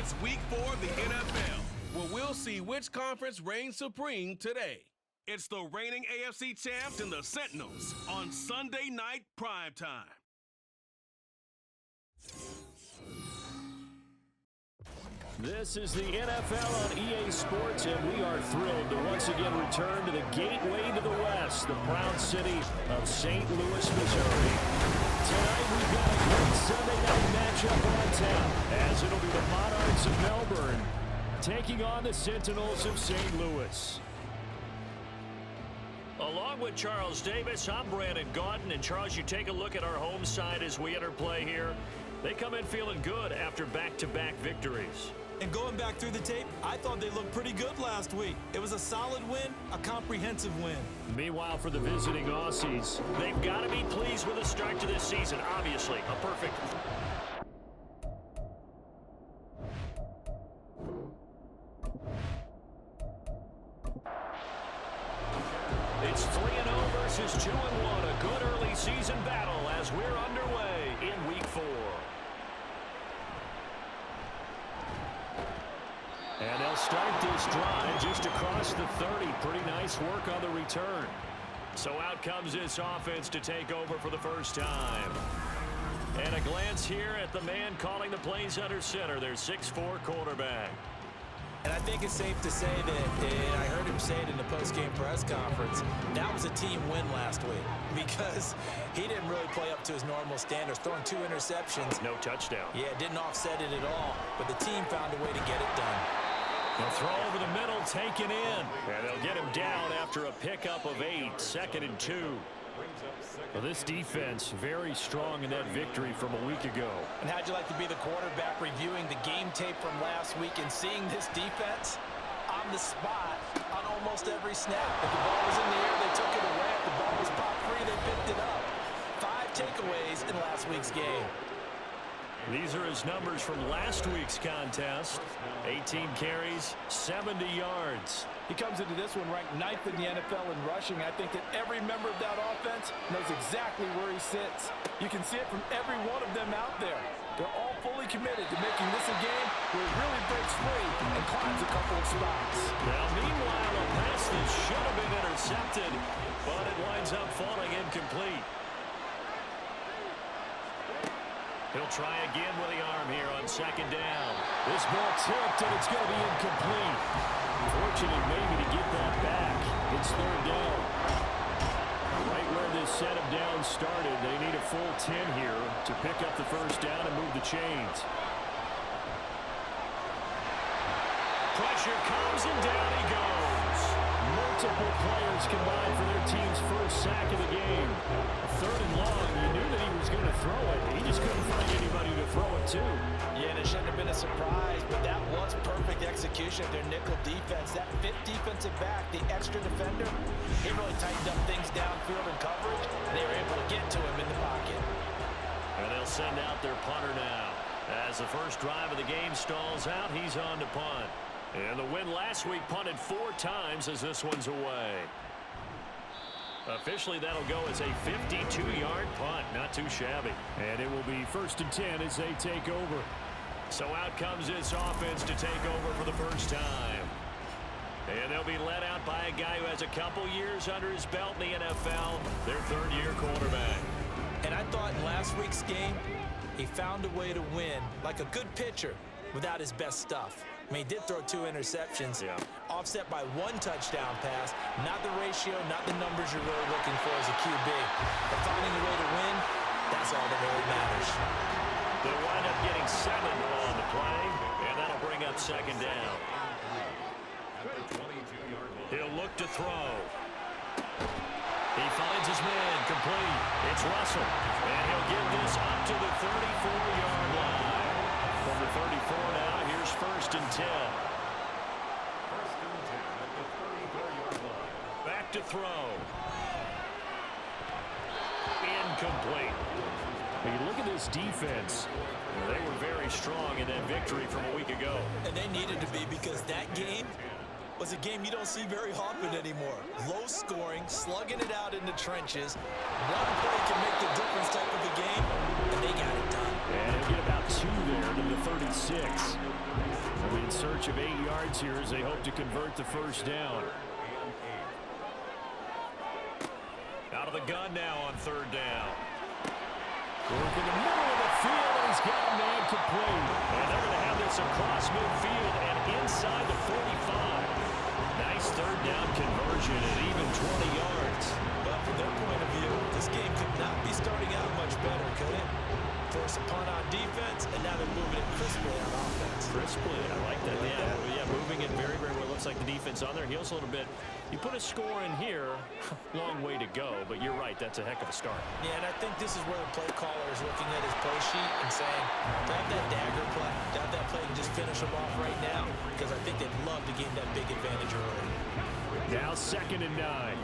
It's week 4 of the NFL, where we'll see which conference reigns supreme today. It's the reigning AFC champs and the Sentinels on Sunday night primetime. This is the NFL on EA Sports, and we are thrilled to once again return to the gateway to the West, the proud city of St. Louis, Missouri. Tonight we've got a great Sunday night matchup on tap, as it'll be the Monarchs of Melbourne taking on the Sentinels of St. Louis. Along with Charles Davis, I'm Brandon Gaudin, and Charles, you take a look at our home side as we enter play here. They come in feeling good after back-to-back victories. And going back through the tape, I thought they looked pretty good last week. It was a solid win, a comprehensive win. Meanwhile, for the visiting Aussies, They've got to be pleased with the start to this season. Obviously, a perfect... It's 3-0 versus 2-1. A good early season battle as we're underway in week 4. and they'll start this drive just across the 30. Pretty nice work on the return. So out comes this offense to take over for the first time. And a glance here at the man calling the plays under center, their 6'4" quarterback. And I think it's safe to say that, and I heard him say it in the post-game press conference, that was a team win last week because he didn't really play up to his normal standards, throwing 2 interceptions. No touchdown. Yeah, didn't offset it at all, but the team found a way to get it done. They'll throw over the middle, taken in. And they'll get him down after a pickup of 8, 2nd and 2. Well, this defense very strong in that victory from a week ago. And how'd you like to be the quarterback reviewing the game tape from last week and seeing this defense on the spot on almost every snap? If the ball was in the air, they took it away. If the ball was popped free, they picked it up. 5 takeaways in last week's game. These are his numbers from last week's contest. 18 carries, 70 yards. He comes into this one ranked 9th in the NFL in rushing. I think that every member of that offense knows exactly where he sits. You can see it from every one of them out there. They're all fully committed to making this a game where he really breaks free and climbs a couple of spots. Now, meanwhile, a pass that should have been intercepted, but it winds up falling incomplete. He'll try again with the arm here on 2nd down. This ball tipped, and it's going to be incomplete. Fortunate maybe to get that back. It's 3rd down. Right where this set of downs started, they need a full 10 here to pick up the 1st down and move the chains. Pressure comes, and down he goes. Multiple players combined for their team's 1st sack of the game. 3rd and long, you knew that he was going to throw it. He just couldn't find anybody to throw it to. Yeah, and it shouldn't have been a surprise, but that was perfect execution of their nickel defense. That 5th defensive back, the extra defender, he really tightened up things downfield in coverage, and they were able to get to him in the pocket. And they'll send out their punter now. As the first drive of the game stalls out, he's on to punt. And the win last week punted 4 times as this one's away. Officially, that'll go as a 52-yard punt. Not too shabby. And it will be 1st and 10 as they take over. So out comes this offense to take over for the first time. And they'll be led out by a guy who has a couple years under his belt in the NFL, their 3rd-year quarterback. And I thought in last week's game, he found a way to win like a good pitcher without his best stuff. I mean, he did throw 2 interceptions, offset by 1 touchdown pass. Not the ratio, not the numbers you're really looking for as a QB. But finding a way to win, that's all that really matters. They'll wind up getting 7 on the play, and that'll bring up 2nd down. He'll look to throw. He finds his man complete. It's Russell, and he'll get this up to the 34-yard line. From the 34 now, here's 1st and 10. Back to throw. Incomplete. When you look at this defense, they were very strong in that victory from a week ago. And they needed to be because that game was a game you don't see very often anymore. Low scoring, slugging it out in the trenches. One play can make the difference type of a game, and they got it done. and he'll get about 2 there to the 36. search of 8 yards here as they hope to convert the first down. Out of the gun now on third down. Work in the middle of the field, and he's got a man complete. And they're going to have this across midfield and inside the 45. Nice third down conversion at even 20 yards. But from their point of view, this game could not be starting out much better, could it? Force a punt on defense, and now they're moving it crisply on offense. Crisply, I like that. Yeah, moving it very, very well. Looks like the defense on there heals a little bit. You put a score in here, long way to go, but you're right, that's a heck of a start. Yeah, and I think this is where the play caller is looking at his play sheet and saying, to have that dagger play, to have that play and just finish them off right now, because I think they'd love to gain that big advantage early. Now 2nd and 9.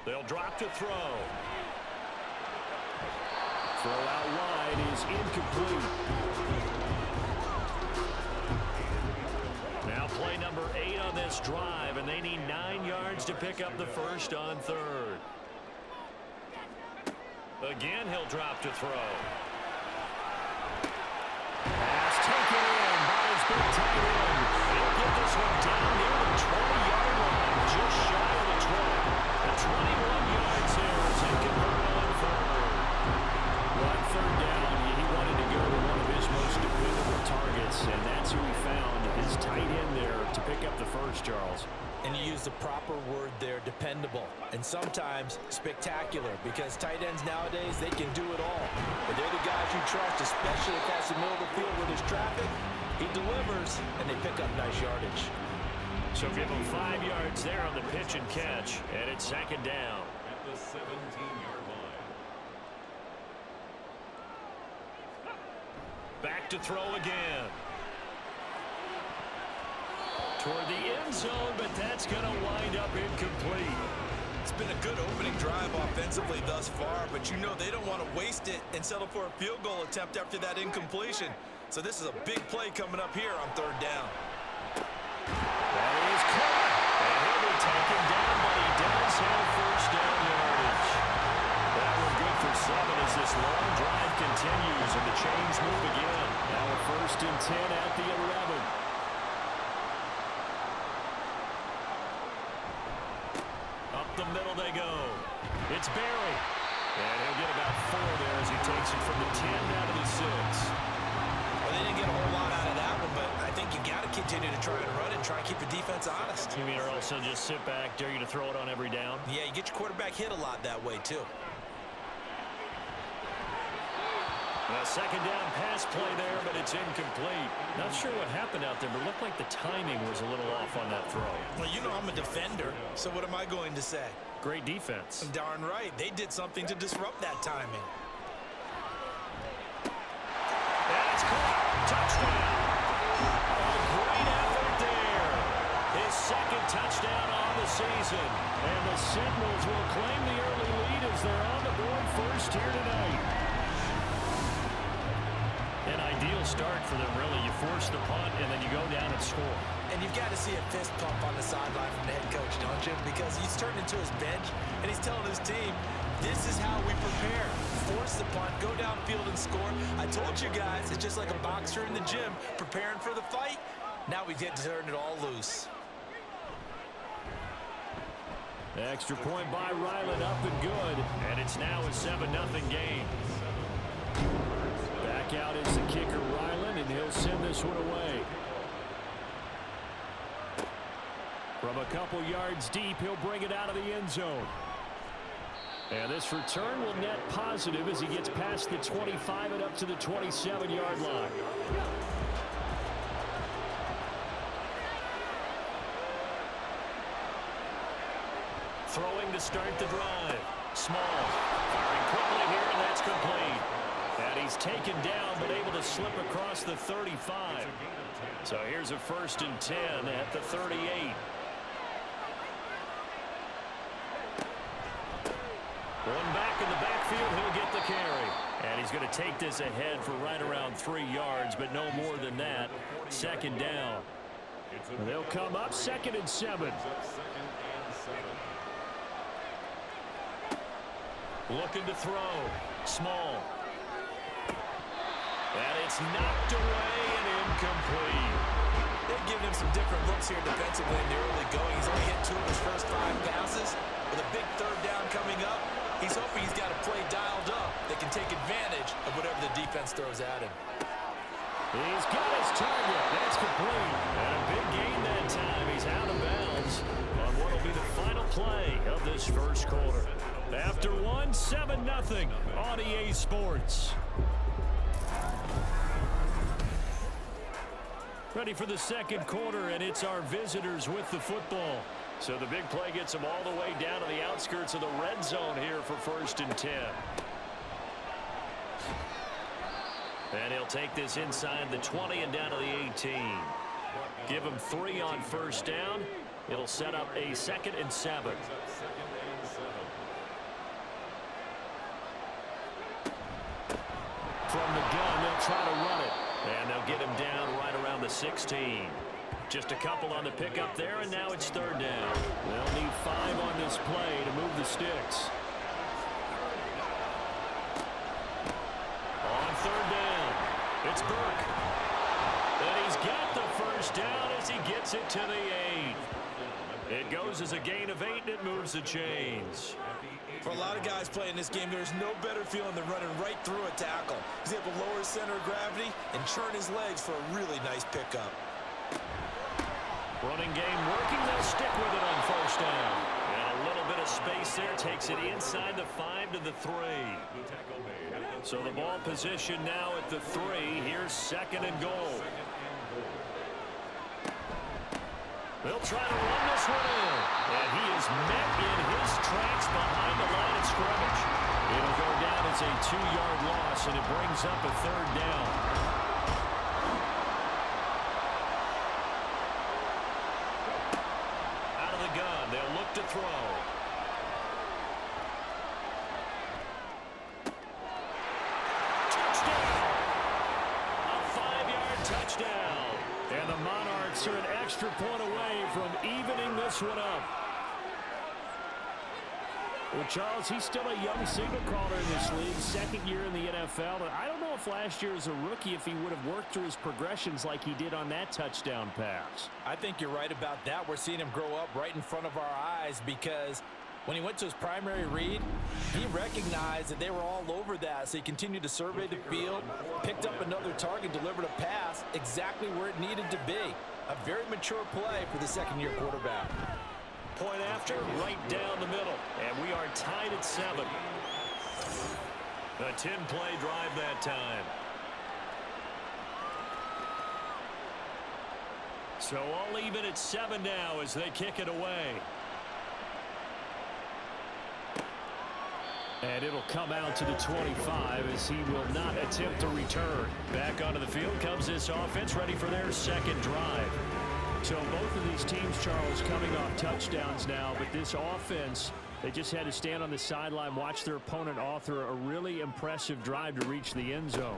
They'll drop to throw. Throw out wide is incomplete. Now play number 8 on this drive, and they need 9 yards to pick up the first on third. Again, he'll drop to throw. Pass taken in by his big tight end. He'll get this one down near the 20-yard line, just shy of the 20. At 21 yards here as they convert on third. On third down, he wanted to go to one of his most dependable targets, and that's who he found, his tight end there, to pick up the first, Charles. And you use the proper word there, dependable, and sometimes spectacular, because tight ends nowadays, they can do it all. But they're the guys you trust, especially across the middle of the field where there's traffic. He delivers, and they pick up nice yardage. So give him 5 yards there on the pitch and catch, and it's 2nd down. At the 17-yard line. Back to throw again. Toward the end zone, but that's going to wind up incomplete. It's been a good opening drive offensively thus far, but you know they don't want to waste it and settle for a field goal attempt after that incompletion. So this is a big play coming up here on third down. That is caught. And he'll be taken down, but he does have first down yardage. That one good for 7 as this long drive continues and the chains move again. Now a 1st and 10 at the 11. Up the middle they go. It's Barry. And he'll get about 4 there as he takes it from the 10 down to the 6. Well, they didn't get a whole lot out of that one, but I think you got to continue to try and run and try and keep the defense honest. You mean or also just sit back, dare you to throw it on every down? Yeah, you get your quarterback hit a lot that way, too. A 2nd down pass play there, but it's incomplete. Not sure what happened out there, but it looked like the timing was a little off on that throw. Well, you know I'm a defender, so what am I going to say? Great defense. Darn right. They did something to disrupt that timing. That's caught. Touchdown. A great effort there. His 2nd touchdown on the season. And the Sentinels will claim the early lead as they're on the board first here tonight. An ideal start for them, really. You force the punt, and then you go down and score. And you've got to see a fist pump on the sideline from the head coach, don't you? Because he's turned into his bench, and he's telling his team, this is how we prepare. Force the punt, go downfield and score. I told you guys, it's just like a boxer in the gym preparing for the fight. Now we get to turn it all loose. Extra point by Ryland, up and good. And it's now a 7-0 game. Back out is the kicker, Ryland, and he'll send this one away. From a couple yards deep, he'll bring it out of the end zone. And this return will net positive as he gets past the 25 and up to the 27-yard line. Throwing to start the drive. Small. Firing quickly here, and that's complete. And he's taken down, but able to slip across the 35. So here's a 1st and 10 at the 38. One back in the backfield, he'll get the carry. And he's going to take this ahead for right around 3 yards, but no more than that. 2nd down. They'll come up 2nd and 7. Looking to throw. Small. And it's knocked away and incomplete. They've given him some different looks here defensively in the early going. He's only hit 2 of his first 5 passes. With a big third down coming up, he's hoping he's got a play dialed up that can take advantage of whatever the defense throws at him. He's got his target. That's complete. And a big gain that time. He's out of bounds on what will be the final play of this first quarter. After 1, 7-0 on EA Sports. Ready for the second quarter, and it's our visitors with the football. So the big play gets them all the way down to the outskirts of the red zone here for 1st and 10. And he'll take this inside the 20 and down to the 18. Give him 3 on 1st down. It'll set up a 2nd and 7. From the gun, they'll try to run it. And they'll get him down right around the 16. Just a couple on the pickup there, and now it's 3rd down. They'll need 5 on this play to move the sticks. On 3rd down, it's Burke. And he's got the 1st down as he gets it to the 8. It goes as a gain of 8, and it moves the chains. For a lot of guys playing this game, there's no better feeling than running right through a tackle. He's able to lower his center of gravity and churn his legs for a really nice pickup. Running game working. They'll stick with it on 1st down. And a little bit of space there takes it inside the 5 to the 3. So the ball position now at the 3. Here's 2nd and goal. They'll try to run this one in. And he is met in his tracks behind the line of scrimmage. It'll go down as a 2-yard loss, and it brings up a 3rd down. Out of the gun, they'll look to throw. Touchdown! A 5-yard touchdown. And the Monarchs are an extra point away from evening this one up. Well, Charles, he's still a young signal caller in this league, 2nd year in the NFL. And I don't know if last year as a rookie, if he would have worked through his progressions like he did on that touchdown pass. I think you're right about that. We're seeing him grow up right in front of our eyes because when he went to his primary read, he recognized that they were all over that. So he continued to survey the field, picked up another target, delivered a pass exactly where it needed to be. A very mature play for the 2nd-year quarterback. Point after, right down the middle. And we are tied at 7. A 10-play drive that time. So all even at 7 now as they kick it away. And it'll come out to the 25 as he will not attempt to return. Back onto the field comes this offense, ready for their 2nd drive. So both of these teams, Charles, coming off touchdowns now, but this offense, they just had to stand on the sideline, watch their opponent author a really impressive drive to reach the end zone.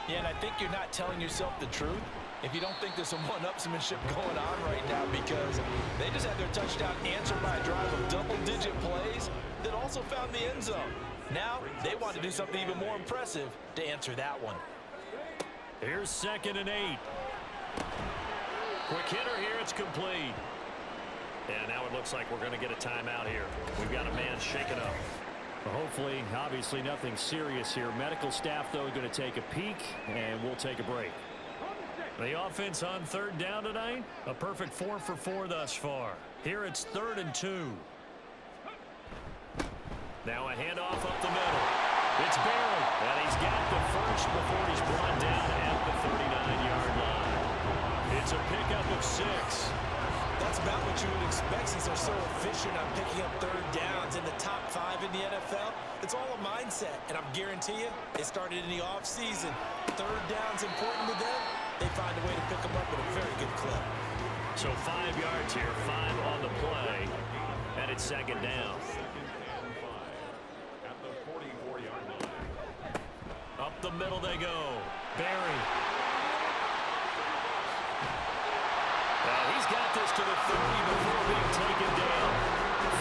Yeah, and I think you're not telling yourself the truth if you don't think there's some one-upsmanship going on right now, because they just had their touchdown answered by a drive of double-digit plays that also found the end zone. Now they want to do something even more impressive to answer that one. Here's 2nd and 8. Quick hitter here, it's complete. And now it looks like we're going to get a timeout here. We've got a man shaken up. Well, hopefully, obviously nothing serious here. Medical staff, though, going to take a peek, and we'll take a break. The offense on 3rd down tonight, a perfect 4 for 4 thus far. Here it's 3rd and 2. Now a handoff up the middle. It's Barry, and he's got the 1st before he's brought down at the 39-yard line. It's a pickup of 6. That's about what you would expect since they're so efficient on picking up 3rd downs in the top 5 in the NFL. It's all a mindset, and I guarantee you, it started in the offseason. 3rd down's important to them. They find a way to pick them up at a very good clip. So 5 yards here, 5 on the play, and it's 2nd down. Up the middle they go. Barry. He's got this to the 30 before being taken down.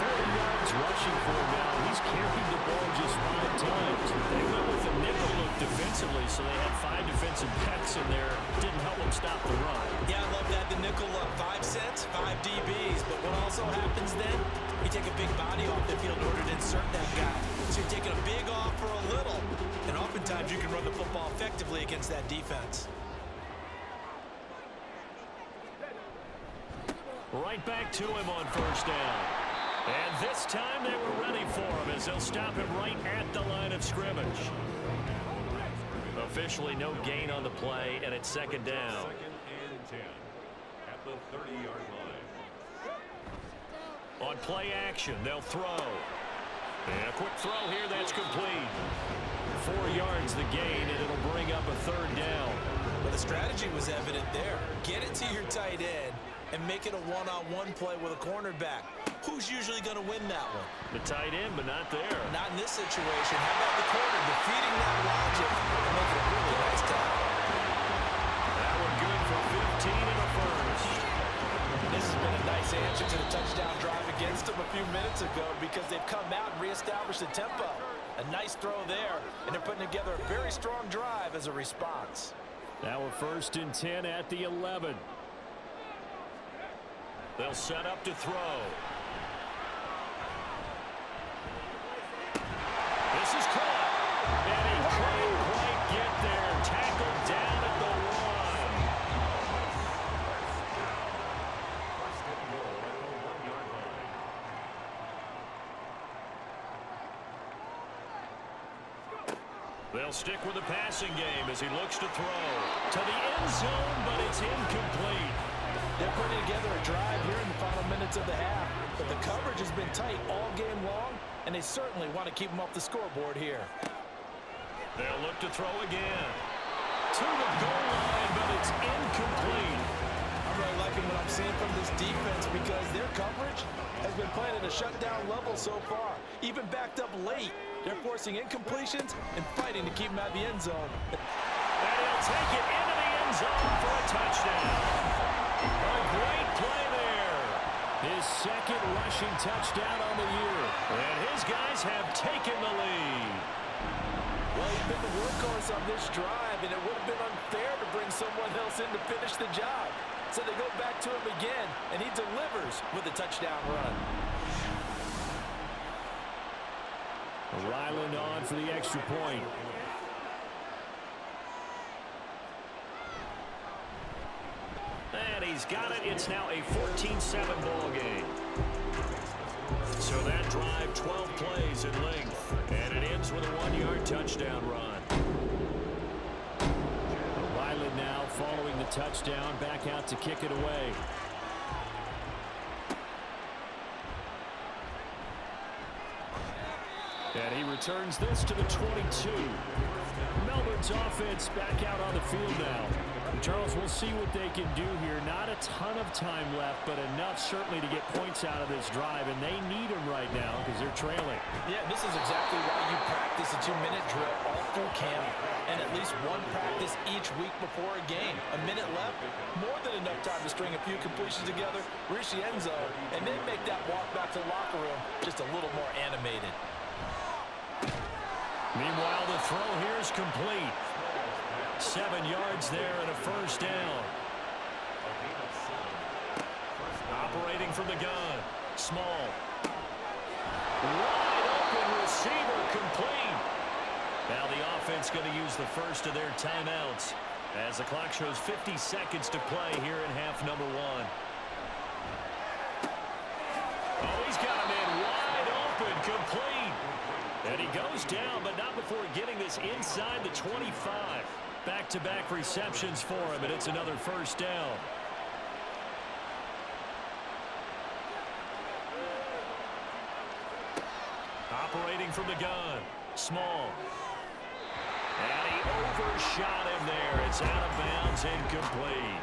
40 yards rushing for him now. He's just carried the ball just 5 times. They went with a nickel look defensively, so they had 5 defensive backs in there. Didn't help them stop the run. Yeah, I love that. The nickel look, 5 cents, 5 DBs. But what also happens then, you take a big body off the field in order to insert that guy. So you're taking a big off for a little. And oftentimes you can run the football effectively against that defense. Right back to him on first down. And this time they were ready for him as they'll stop him right at the line of scrimmage. Officially no gain on the play, and it's second down. Second and 10 at the 30-yard line. On play action, they'll throw. And a quick throw here, that's complete. 4 yards the gain, and it'll bring up a third down. Well, the strategy was evident there. Get it to your tight end and make it a one-on-one play with a cornerback. Who's usually going to win that one? The tight end, but not there. Not in this situation. How about the corner defeating that logic and making a really nice tackle? That one good for 15 and a first. This has been a nice answer to the touchdown drive against them a few minutes ago because they've come out and reestablished the tempo. A nice throw there, and they're putting together a very strong drive as a response. Now we're first and 10 at the 11. They'll set up to throw. This is caught. And he couldn't quite get there. Tackled down at the 1. They'll stick with the passing game as he looks to throw. To the end zone, but it's incomplete. They're putting together a drive here in the final minutes of the half, but the coverage has been tight all game long, and they certainly want to keep them off the scoreboard here. They'll look to throw again. To the goal line, but it's incomplete. I'm really liking what I'm seeing from this defense because their coverage has been playing at a shutdown level so far. Even backed up late, they're forcing incompletions and fighting to keep them out of the end zone. And he'll take it into the end zone for a touchdown. A great play there. His second rushing touchdown on the year. And his guys have taken the lead. Well, he's been the workhorse on this drive, and it would have been unfair to bring someone else in to finish the job. So they go back to him again, and he delivers with a touchdown run. Ryland on for the extra point. And he's got it. It's now a 14-7 ball game. So that drive, 12 plays in length. And it ends with a 1-yard touchdown run. Ryland now following the touchdown, back out to kick it away. And he returns this to the 22. Melbourne's offense back out on the field now. Charles, we'll see what they can do here. Not a ton of time left, but enough certainly to get points out of this drive, and they need them right now because they're trailing. Yeah, this is exactly why you practice a 2-minute drill all through camp, and at least one practice each week before a game. A minute left, more than enough time to string a few completions together, reach the end zone, and then make that walk back to the locker room just a little more animated. Meanwhile, the throw here is complete. 7 yards there and a first down. Operating from the gun. Small. Wide open receiver complete. Now the offense going to use the first of their timeouts as the clock shows 50 seconds to play here in half number 1. Oh, he's got him in wide open, complete. And he goes down, but not before getting this inside the 25. Back-to-back receptions for him, and it's another first down. Operating from the gun. Small. And he overshot him there. It's out of bounds, incomplete.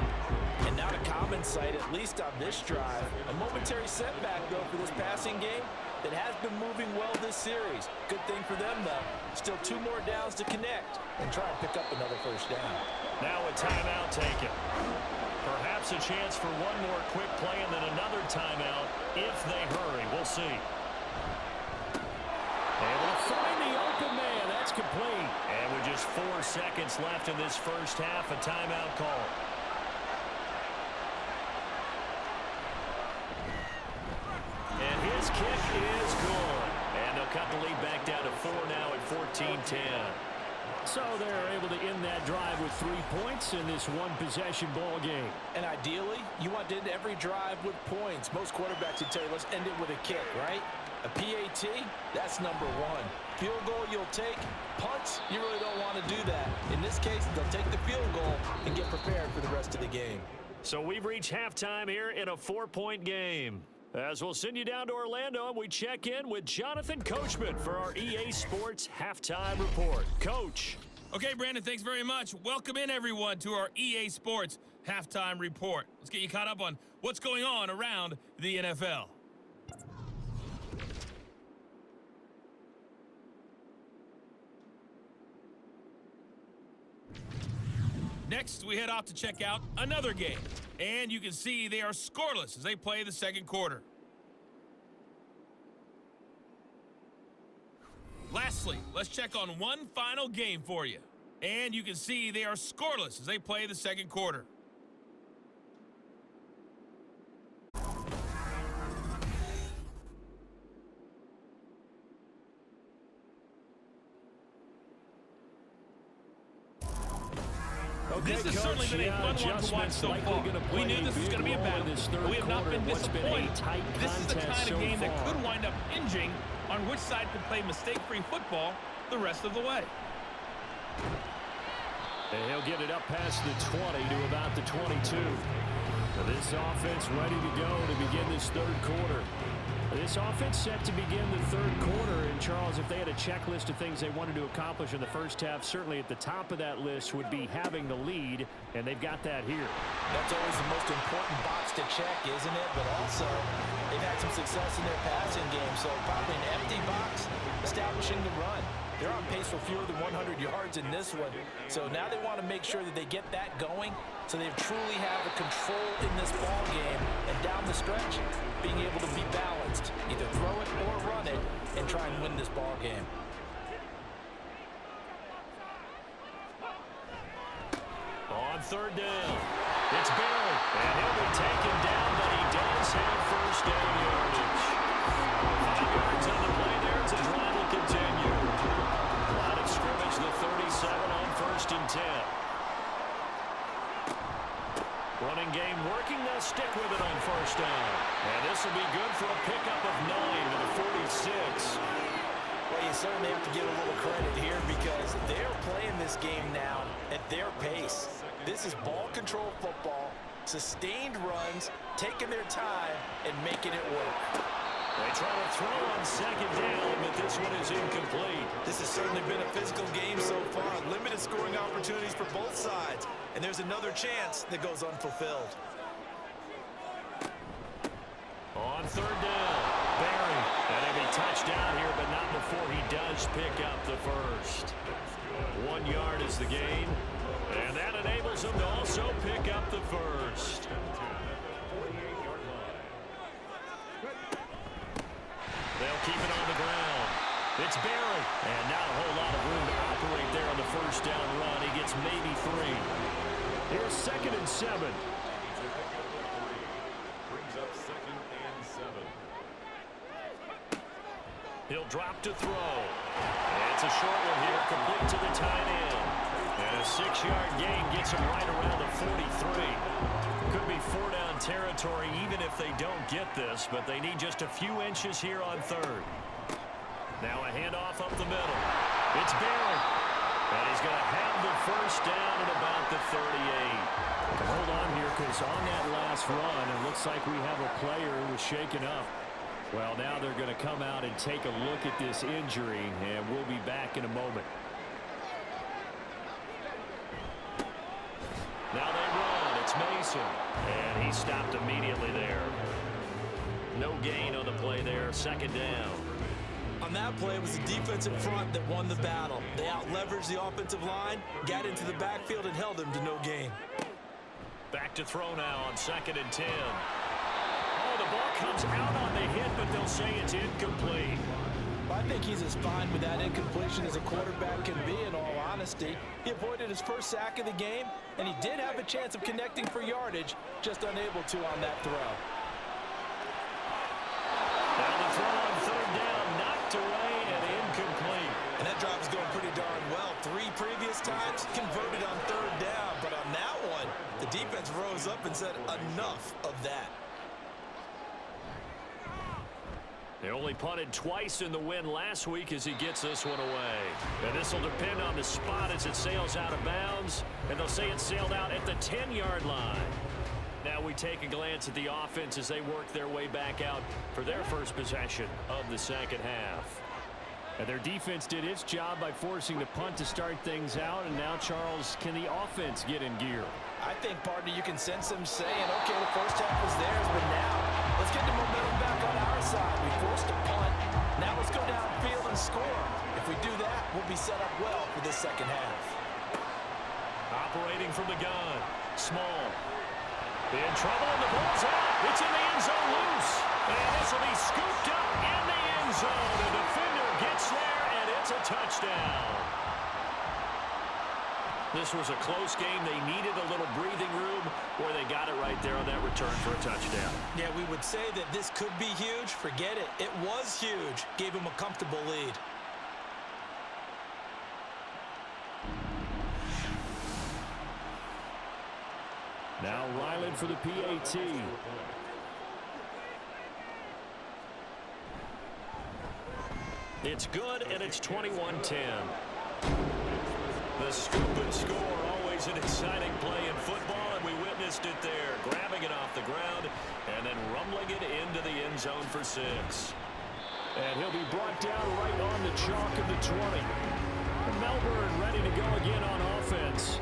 And now to common sight, at least on this drive. A momentary setback, though, for this passing game that has been moving well this series. Good thing for them, though. Still 2 more downs to connect and try and pick up another first down. Now a timeout taken. Perhaps a chance for one more quick play and then another timeout if they hurry. We'll see. 4 seconds left in this first half. A timeout call. And his kick is good. And they'll cut the lead back down to 4 now at 14-10. So they're able to end that drive with 3 points in this one-possession ball game. And ideally, you want to end every drive with points. Most quarterbacks would tell you, let's end it with a kick, right? A PAT, that's number one. Field goal you'll take. Punts, you really don't want to do that. In this case, they'll take the field goal and get prepared for the rest of the game. So we've reached halftime here in a 4-point game. As we'll send you down to Orlando, and we check in with Jonathan Coachman for our EA Sports Halftime Report. Coach. Okay, Brandon, thanks very much. Welcome in, everyone, to our EA Sports Halftime Report. Let's get you caught up on what's going on around the NFL. Next, we head off to check out another game. And you can see they are scoreless as they play the second quarter. Lastly, let's check on one final game for you. And you can see they are scoreless as they play the second quarter. This has certainly been a fun one to watch so far. We knew this was going to be a battle, but we have not been disappointed. This is the kind of game that could wind up hinging on which side could play mistake-free football the rest of the way. And he'll get it up past the 20 to about the 22. This offense ready to go to begin this third quarter. This offense set to begin the third quarter. And, Charles, if they had a checklist of things they wanted to accomplish in the first half, certainly at the top of that list would be having the lead, and they've got that here. That's always the most important box to check, isn't it? But also, they've had some success in their passing game, so probably an empty box establishing the run. They're on pace for fewer than 100 yards in this one, so now they want to make sure that they get that going so they truly have a control in this ball game, and down the stretch, being able to be balanced, either throw it or run it, and try and win this ball game. On third down, it's Barry, and he'll be taken down, but he does have first down yardage. 5 yards on the play there, it's a drive will continue. Line of scrimmage, the 37 on 1st and 10. Running game working, they'll stick with it on 1st down. And this will be good for a pickup of 9 to the 46. Well, you certainly have to give a little credit here because they're playing this game now at their pace. This is ball control football, sustained runs, taking their time, and making it work. They try to throw on 2nd down, but this one is incomplete. This has certainly been a physical game so far. Limited scoring opportunities for both sides. And there's another chance that goes unfulfilled. On 3rd down, Barry. And he'll be touched down here, but not before he does pick up the first. 1 yard is the gain. And that enables him to also pick up the first. They'll keep it on the ground. It's Barry. And not a whole lot of room to operate there on the 1st down run. He gets maybe 3. Here's 2nd and 7. Brings up 2nd and 7. He'll drop to throw. And it's a short one here, complete to the tight end. And a 6-yard gain gets him right around the 43. Could be 4-down territory even if they don't get this, but they need just a few inches here on 3rd. Now a handoff up the middle. It's Barry. And he's going to have the 1st down at about the 38. Hold on here, because on that last run, it looks like we have a player who was shaken up. Well, now they're going to come out and take a look at this injury, and we'll be back in a moment. Now they run. It's Mason. And he stopped immediately there. No gain on the play there. 2nd down. On that play, it was the defensive front that won the battle. They out-leveraged the offensive line, got into the backfield, and held them to no gain. Back to throw now on 2nd and 10. Oh, the ball comes out on the hit, but they'll say it's incomplete. By think he's as fine with that incompletion as a quarterback can be, in all honesty. He avoided his first sack of the game, and he did have a chance of connecting for yardage, just unable to on that throw. Now the throw on third down, knocked away and incomplete. And that drive is going pretty darn well. 3 previous times, converted on third down. But on that one, the defense rose up and said, enough of that. They only punted twice in the win last week as he gets this one away. And this will depend on the spot as it sails out of bounds. And they'll say it sailed out at the 10-yard line. Now we take a glance at the offense as they work their way back out for their first possession of the second half. And their defense did its job by forcing the punt to start things out. And now, Charles, can the offense get in gear? I think, partner, you can sense them saying, okay, the first half was theirs, but now let's get the momentum back on our side. We forced a punt. Now let's go downfield and score. If we do that, we'll be set up well for this second half. Operating from the gun. Small. In trouble, and the ball's out. It's in the end zone loose. And this will be scooped up in the end zone. The defender gets there, and it's a touchdown. This was a close game. They needed a little breathing room, where they got it right there on that return for a touchdown. Yeah, we would say that this could be huge. Forget it. It was huge. Gave him a comfortable lead. Now Ryland for the PAT. It's good, and it's 21-10. The scoop and score, always an exciting play in football, and we witnessed it there, grabbing it off the ground and then rumbling it into the end zone for 6. And he'll be brought down right on the chalk of the 20. And Melbourne ready to go again on offense.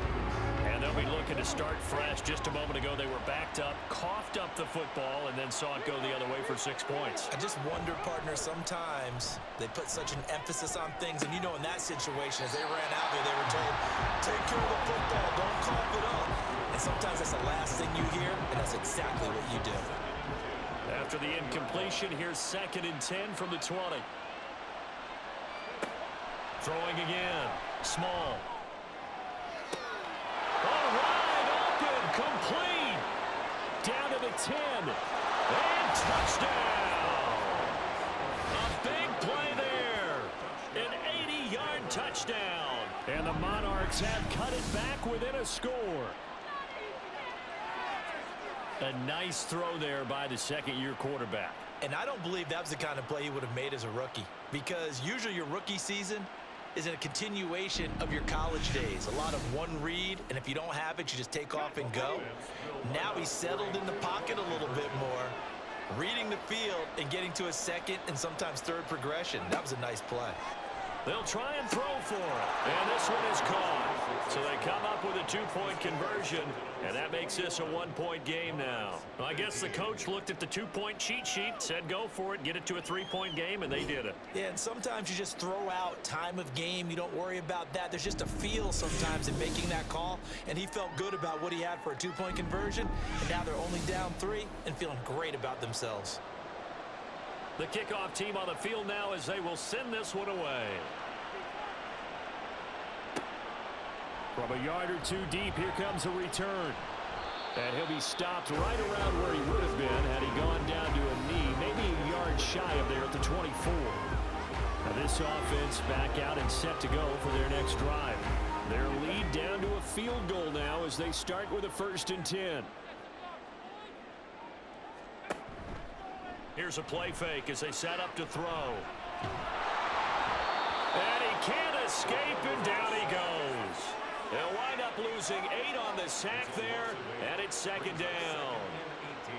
And they'll be looking to start fresh. Just a moment ago, they were backed up, coughed up the football, and then saw it go the other way for 6 points. I just wonder, partner, sometimes they put such an emphasis on things. And, you know, in that situation, as they ran out there, they were told, take care of the football, don't cough it up. And sometimes that's the last thing you hear, and that's exactly what you do. After the incompletion, here's 2nd and 10 from the 20. Throwing again. Small. Complete. Down to the 10. And touchdown. A big play there. An 80-yard touchdown. And the Monarchs have cut it back within a score. A nice throw there by the second-year quarterback. And I don't believe that was the kind of play he would have made as a rookie. Because usually your rookie season is a continuation of your college days. A lot of one read, and if you don't have it, you just take off and go. Now he's settled in the pocket a little bit more, reading the field and getting to a second and sometimes third progression. That was a nice play. They'll try and throw for it. And this one is caught. So they come up with a 2-point conversion, and that makes this a 1-point game now. Well, I guess the coach looked at the 2-point cheat sheet, said go for it, get it to a 3-point game, and they did it. Yeah, and sometimes you just throw out time of game. You don't worry about that. There's just a feel sometimes in making that call, and he felt good about what he had for a 2-point conversion, and now they're only down 3 and feeling great about themselves. The kickoff team on the field now as they will send this one away. From a yard or 2 deep, here comes a return. And he'll be stopped right around where he would have been had he gone down to a knee, maybe a yard shy of there at the 24. Now this offense back out and set to go for their next drive. Their lead down to a field goal now as they start with a 1st and 10. Here's a play fake as they set up to throw. And he can't escape, and down he goes. They'll wind up losing 8 on the sack there, and it's 2nd down.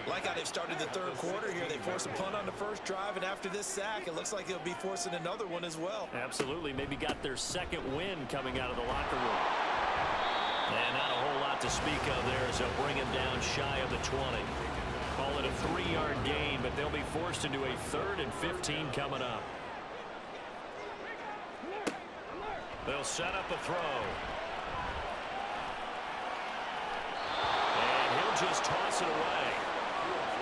Like how they've started the third quarter here. They force a punt on the first drive, and after this sack, it looks like they'll be forcing another one as well. Absolutely. Maybe got their 2nd win coming out of the locker room. And not a whole lot to speak of there as they'll bring him down shy of the 20. Call it a 3-yard gain, but they'll be forced into a 3rd and 15 coming up. They'll set up a throw. And he'll just toss it away.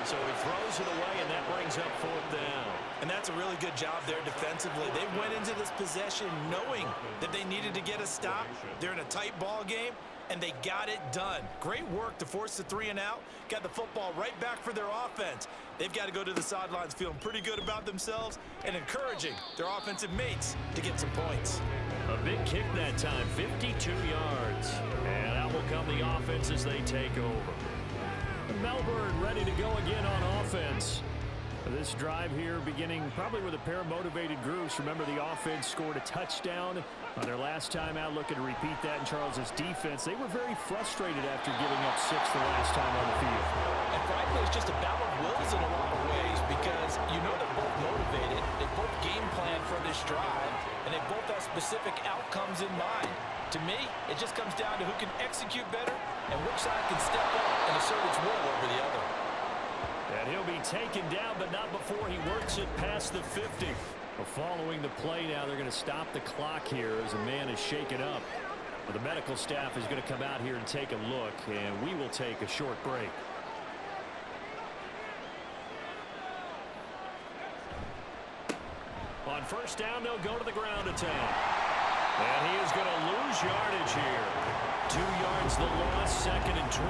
So he throws it away, and that brings up 4th down. And that's a really good job there defensively. They went into this possession knowing that they needed to get a stop. They're in a tight ball game, and they got it done. Great work to force the 3 and out. Got the football right back for their offense. They've got to go to the sidelines feeling pretty good about themselves and encouraging their offensive mates to get some points. A big kick that time, 52 yards. And out will come the offense as they take over. Melbourne ready to go again on offense. This drive here beginning probably with a pair of motivated groups. Remember, the offense scored a touchdown on their last time out. Looking to repeat that in Charles's defense. They were very frustrated after giving up 6 the last time on the field. And frankly, it's just a battle of wills in a lot of ways because you know they're both motivated. They both game plan for this drive, and they both have specific outcomes in mind. To me, it just comes down to who can execute better and which side can step up and assert its will over the other. And he'll be taken down, but not before he works it past the 50. Following the play now, they're going to stop the clock here as a man is shaken up. The medical staff is going to come out here and take a look, and we will take a short break. On 1st down, they'll go to the ground attack. And he is going to lose yardage here. 2 yards the loss, 2nd and 12.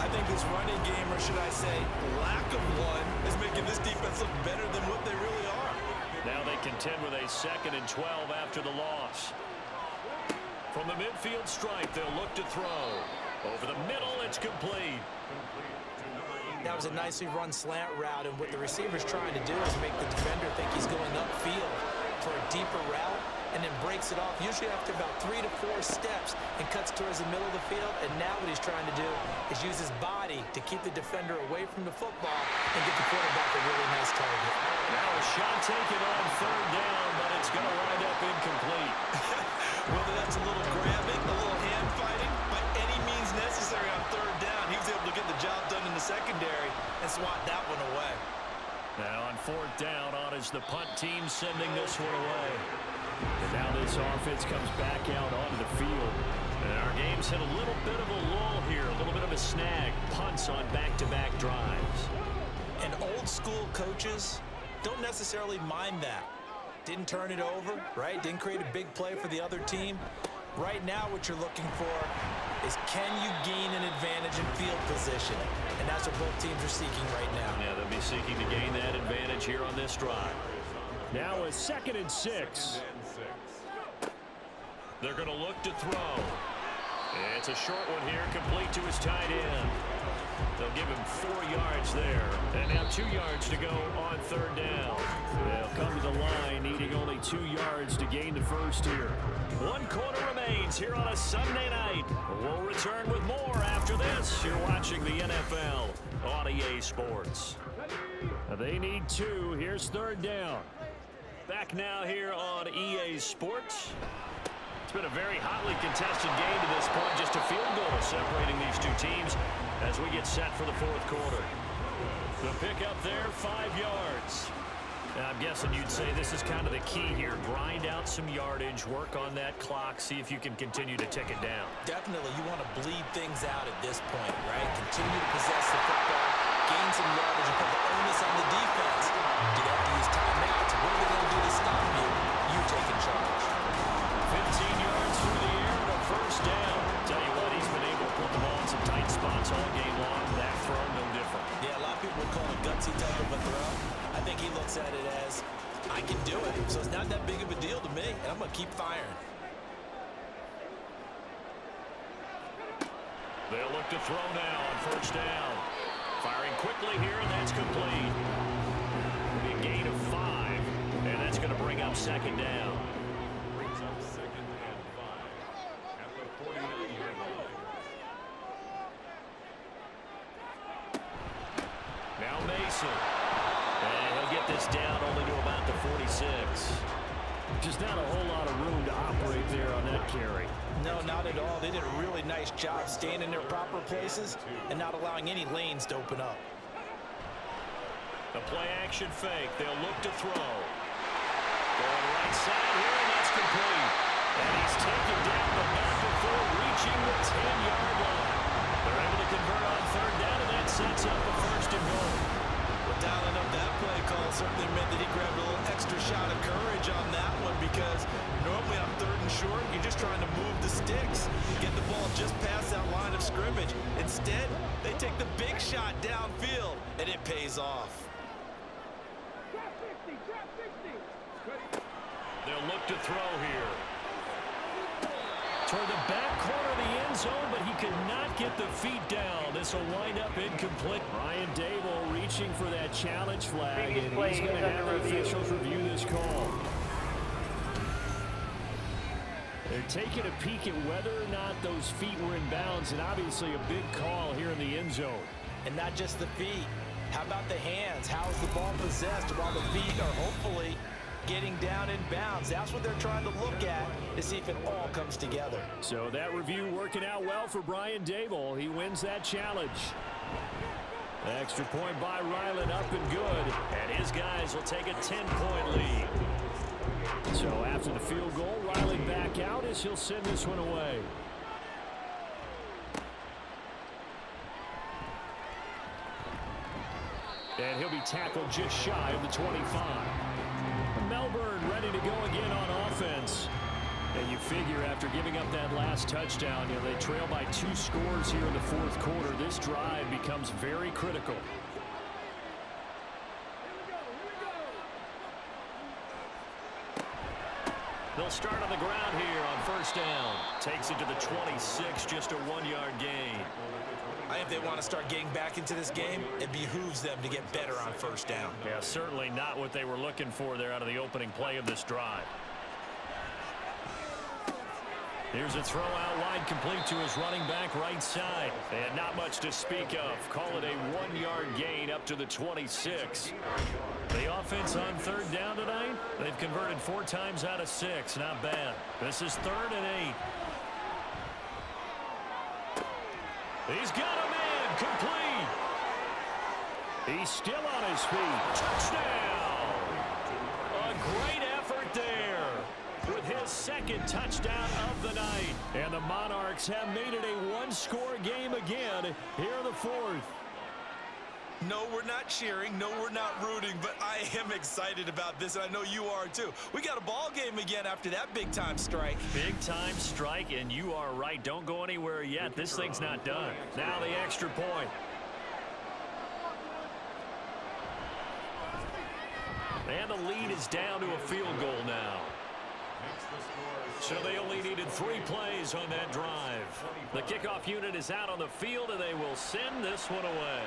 I think this running game, or should I say lack of one, is making this defense look better than what they really are. Now they contend with a 2nd and 12 after the loss. From the midfield stripe, they'll look to throw. Over the middle, it's complete. That was a nicely run slant route, and what the receiver's trying to do is make the defender think he's going upfield for a deeper route, and then breaks it off, usually after about 3 to 4 steps, and cuts towards the middle of the field. And now what he's trying to do is use his body to keep the defender away from the football and get the quarterback a really nice target. Now a shot taken on 3rd down, but it's going to wind up incomplete. Whether that's a little grabbing, a little hand fighting, by any means necessary on 3rd down, he was able to get the job done in the secondary and swat that one away. Now on 4th down, on is the punt team sending this one away. And now this offense comes back out onto the field. And our game's hit a little bit of a lull here, a little bit of a snag. Punts on back-to-back drives. And old school coaches don't necessarily mind that. Didn't turn it over, right? Didn't create a big play for the other team. Right now what you're looking for is, can you gain an advantage in field position? And that's what both teams are seeking right now. Yeah, they'll be seeking to gain that advantage here on this drive. Now a 2nd and 6. They're going to look to throw. It's a short one here, complete to his tight end. They'll give him 4 yards there. And now 2 yards to go on 3rd down. They'll come to the line, needing only 2 yards to gain the first here. 1 quarter remains here on a Sunday night. We'll return with more after this. You're watching the NFL on EA Sports. They need 2. Here's 3rd down. Back now here on EA Sports. It's been a very hotly contested game to this point. Just a field goal separating these two teams as we get set for the 4th quarter. The pickup there, 5 yards. I'm guessing you'd say this is kind of the key here. Grind out some yardage, work on that clock, see if you can continue to tick it down. Definitely, you want to bleed things out at this point, right? Continue to possess the football, gain some yardage, and put the onus on the defense. Do they have to use timeouts? What are they going to do to stop you? You taking charge. 15 yards through the air and a 1st down. Tell you what, he's been able to put the ball in some tight spots all game long. That throw, no different. Yeah, a lot of people would call it a gutsy type of a throw. I think he looks at it as, I can do it, so it's not that big of a deal to me, and I'm going to keep firing. They'll look to throw now on 1st down. Firing quickly here, and that's complete. A gain of 5, and that's going to bring up 2nd down. Brings up 2nd and 5 at the 49-yard line. Now Mason. And he'll get this down only to about the 46. Just not a whole lot of room to operate there on that carry. No, not at all. They did a really nice job staying in their proper places and not allowing any lanes to open up. The play-action fake. They'll look to throw. Going right side here, and that's complete. And he's taken down, but not before reaching the 10-yard line. They're able to convert on third down, and that sets up a first and goal. Well, dialing up that play call certainly meant that he grabbed a little extra shot of courage on that one, because normally on third and short, you're just trying to move the sticks, get the ball just past that line of scrimmage. Instead, they take the big shot downfield, and it pays off. They'll look to throw here. Toward the back corner of the end zone, but he could not get the feet down. This will wind up incomplete. Brian Dable reaching for that challenge flag, and he's going to have the officials review this call. They're taking a peek at whether or not those feet were in bounds, and obviously a big call here in the end zone. And not just the feet. How about the hands? How is the ball possessed while the feet are hopefully getting down in bounds? That's what they're trying to look at to see if it all comes together. So that review working out well for Brian Dable. He wins that challenge. Extra point by Ryland, up and good. And his guys will take a 10-point lead. So after the field goal, Ryland back out as he'll send this one away. And he'll be tackled just shy of the 25. Melbourne ready to go again on offense. And you figure after giving up that last touchdown, they trail by 2 scores here in the fourth quarter. This drive becomes very critical. They'll start on the ground here on first down. Takes it to the 26, just a 1-yard gain. I think if they want to start getting back into this game, it behooves them to get better on first down. Yeah, certainly not what they were looking for there out of the opening play of this drive. Here's a throw out wide, complete to his running back right side. And not much to speak of. Call it a 1-yard gain up to the 26. The offense on third down tonight, they've converted 4 times out of 6. Not bad. This is 3rd and 8. He's got a man, complete. He's still on his feet. Touchdown. A great effort there with his 2nd touchdown of the night. And the Monarchs have made it a 1-score game again here in the 4th. No, we're not cheering. No, we're not rooting, but I am excited about this, and I know you are too. We got a ball game again after that big-time strike. Big-time strike, and you are right. Don't go anywhere yet. This thing's not done. Now the extra point. And the lead is down to a field goal now. So they only needed 3 plays on that drive. The kickoff unit is out on the field, and they will send this one away.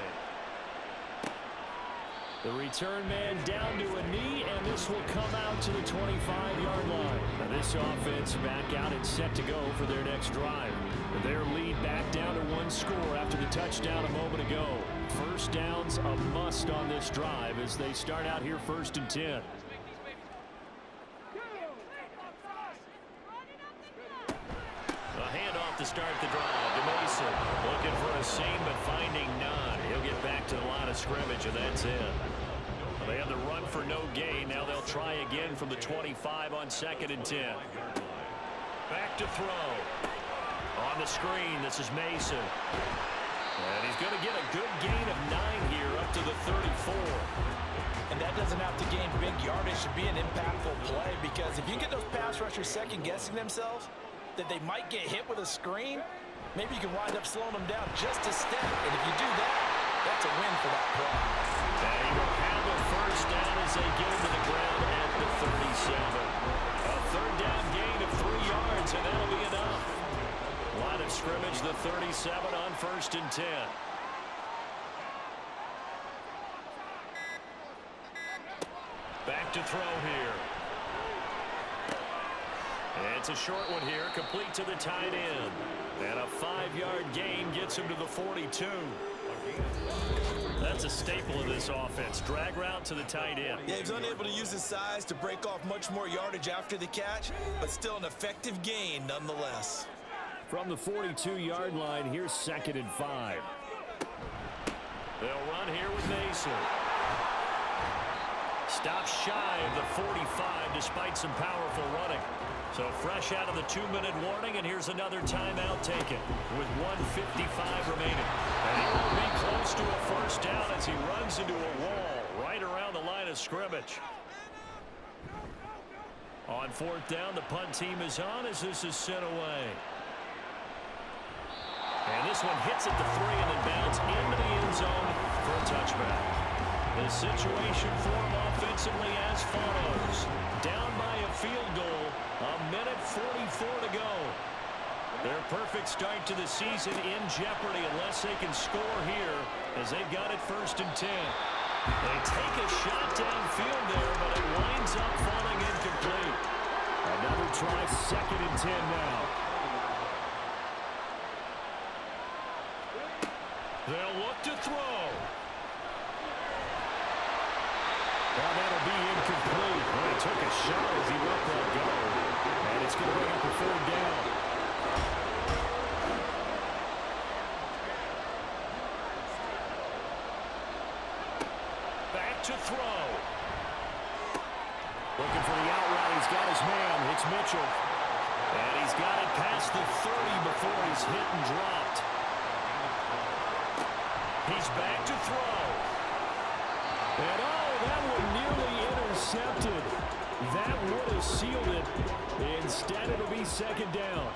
The return man down to a knee, and this will come out to the 25-yard line. Now this offense back out and set to go for their next drive. Their lead back down to 1 score after the touchdown a moment ago. First down's a must on this drive as they start out here 1st and 10. A handoff to start the drive to Mason. Looking for a seam, but finding none. He'll get back to the line of scrimmage, and that's it. They had the run for no gain. Now they'll try again from the 25 on 2nd and 10. Back to throw. On the screen, this is Mason. And he's going to get a good gain of 9 here up to the 34. And that doesn't have to gain big yardage to be an impactful play, because if you get those pass rushers second-guessing themselves that they might get hit with a screen, maybe you can wind up slowing them down just a step. And if you do that, that's a win for that play. And he will have a first down as they get him to the ground at the 37. A 3rd down gain of 3 yards, and that'll be enough. Line of scrimmage, the 37 on 1st and 10. Back to throw here. It's a short one here, complete to the tight end. And a 5-yard gain gets him to the 42. That's a staple of this offense. Drag route to the tight end. Yeah, he was unable to use his size to break off much more yardage after the catch, but still an effective gain nonetheless. From the 42-yard line, here's 2nd and 5. They'll run here with Mason. Stops shy of the 45 despite some powerful running. So fresh out of the 2-minute warning, and here's another timeout taken with 1:55 remaining. And he will be close to a first down as he runs into a wall right around the line of scrimmage. On 4th down, the punt team is on as this is sent away. And this one hits at the 3 and then bounds into the end zone for a touchback. The situation for him offensively as follows. Down by a field goal, 1:44 to go. Their perfect start to the season in jeopardy unless they can score here as they've got it 1st and 10. They take a shot downfield there, but it winds up falling incomplete. Another try, 2nd and 10 now. They'll look to throw. Well, that'll be incomplete. Well, he took a shot as he let that go. And it's going to bring up a 3rd down. Back to throw. Looking for the out route. He's got his man. It's Mitchell. And he's got it past the 30 before he's hit and dropped. He's back to throw. And that one nearly intercepted. That would have sealed it. Instead, it'll be 2nd down.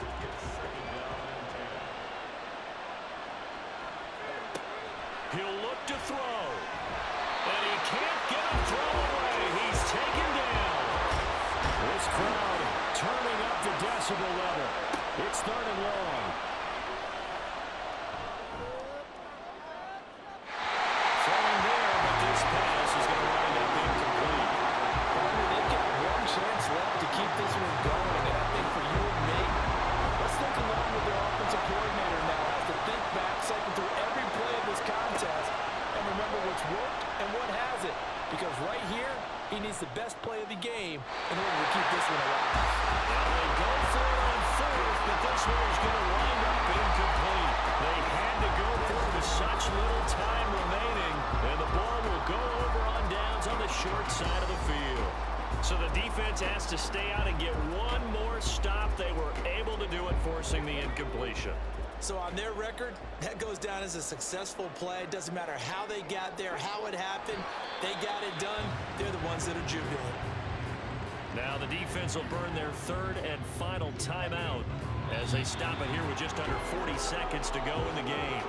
He'll look to throw. And he can't get a throw away. He's taken down. This crowd turning up the decibel level. It's 3rd and long. Throwing there, but this pass is going to wind up incomplete. They've got one chance left to keep this one going, and I think for you and me, let's think along with their offensive coordinator now as to think back, cycle through every play of this contest, and remember what's worked and what hasn't. Because right here, he needs the best play of the game in order to keep this one alive. Now they go for it on 4th, but this one is going to wind up incomplete. They had to go for it with such little time remaining, and the ball will go over on downs on the short side of the field. So the defense has to stay out and get one more stop. They were able to do it, forcing the incompletion. So on their record, that goes down as a successful play. It doesn't matter how they got there, how it happened. They got it done. They're the ones that are jubilant. Now the defense will burn their 3rd and final timeout as they stop it here with just under 40 seconds to go in the game.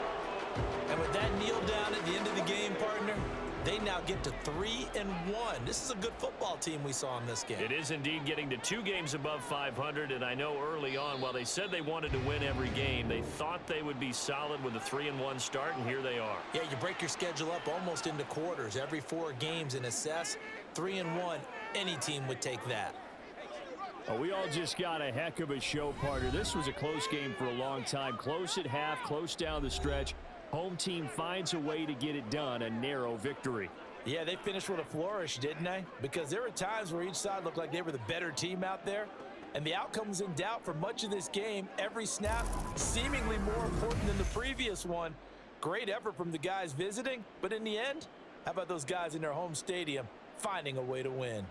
And with that kneel down at the end of the game, partner, they now get to 3-1. This is a good football team we saw in this game. It is indeed getting to 2 games above 500, and I know early on, while they said they wanted to win every game, they thought they would be solid with a 3-1 start, and here they are. Yeah, you break your schedule up almost into quarters, every 4 games, and assess 3-1. Any team would take that. Oh, we all just got a heck of a show, partner. This was a close game for a long time. Close at half, close down the stretch. Home team finds a way to get it done, a narrow victory. Yeah, they finished with a flourish, didn't they? Because there were times where each side looked like they were the better team out there, and the outcome was in doubt for much of this game. Every snap seemingly more important than the previous one. Great effort from the guys visiting, but in the end, how about those guys in their home stadium finding a way to win?